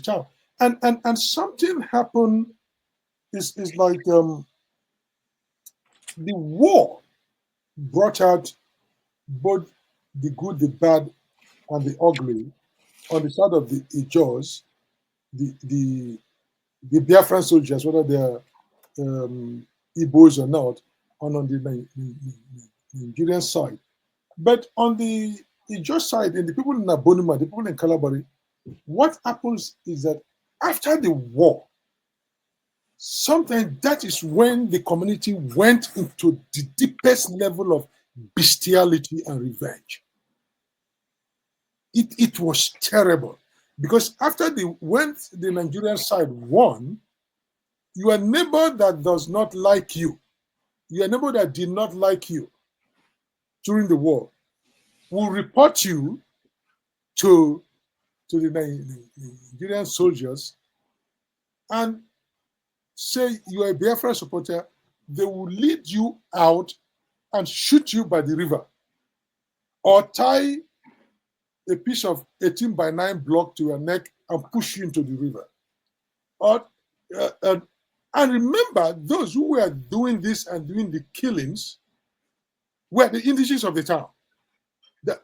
town. And something happened is like the war brought out both the good, the bad, and the ugly on the side of the Ijaws, the Biafran soldiers, whether they're Igbos or not, and on the Nigerian side. But on the Ijaw side, and the people in Abonima, the people in Calabari, what happens is that after the war, sometimes that is when the community went into the deepest level of bestiality and revenge. It was terrible because when the Nigerian side won, your neighbor that does not like you, your neighbor that did not like you during the war, will report you to the Nigerian soldiers and say you are a Biafra supporter. They will lead you out and shoot you by the river, or tie a piece of 18x9 block to your neck and push you into the river. Or and remember, those who were doing this and doing the killings were the indigenous of the town. The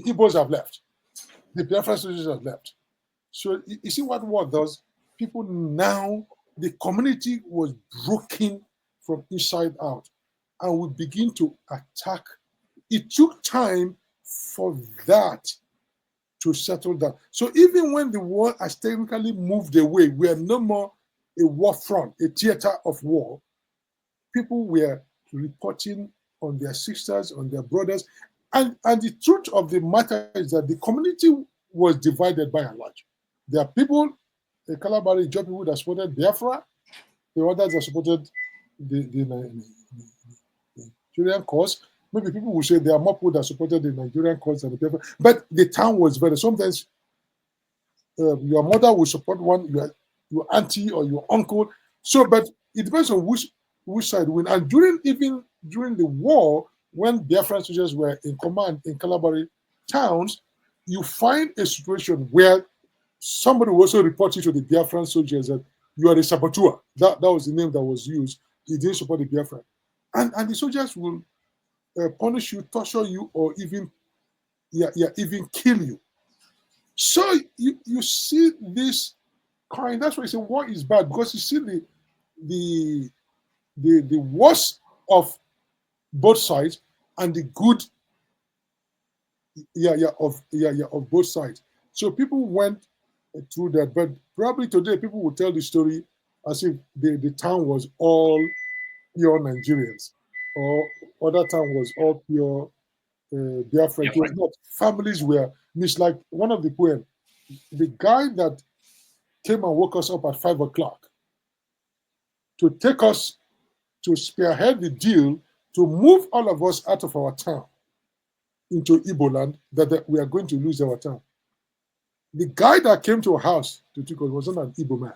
Igbos have left. The Biafra soldiers have left. So you see what war does? People now, the community was broken from inside out and would begin to attack. It took time for that to settle down. So even when the war has technically moved away, we are no more a war front, a theater of war, people were reporting on their sisters, on their brothers. And the truth of the matter is that the community was divided by and large. There are people, the Calabari Ijaw people that supported Biafra, the others that supported the Nigerian cause. Maybe people will say there are more people that supported the Nigerian cause than the Biafra. But the town was very, sometimes your mother will support one, your auntie or your uncle. So, but it depends on which side win. And during the war, when Biafran soldiers were in command in Calabari towns, you find a situation where somebody will also report you to the Biafran soldiers that you are a saboteur. That was the name that was used. He didn't support the Biafran. And the soldiers will punish you, torture you, or even kill you. So you see this kind. That's why I say war is bad, because you see the worst of both sides and the good of both sides. So people went through that, but probably today people will tell the story as if the town was all pure Nigerians, or other town was all pure Biafra. It was not. Families were mixed. Like one of the poems, the guy that came and woke us up at 5 o'clock to take us to spearhead the deal to move all of us out of our town into Igbo land, that we are going to lose our town. The guy that came to our house to take us was not an Igbo man.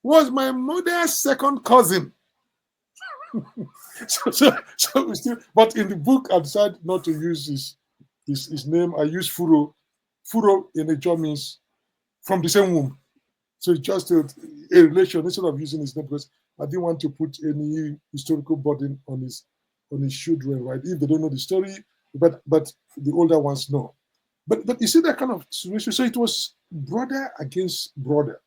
Was my mother's second cousin. so we still, but in the book I decided not to use his name. I use Furo. Furo in Ijaw means from the same womb. So it's just a relation instead of using his name, because I didn't want to put any historical burden on his children, right? If they don't know the story, but the older ones know. But you see that kind of situation. So it was brother against brother.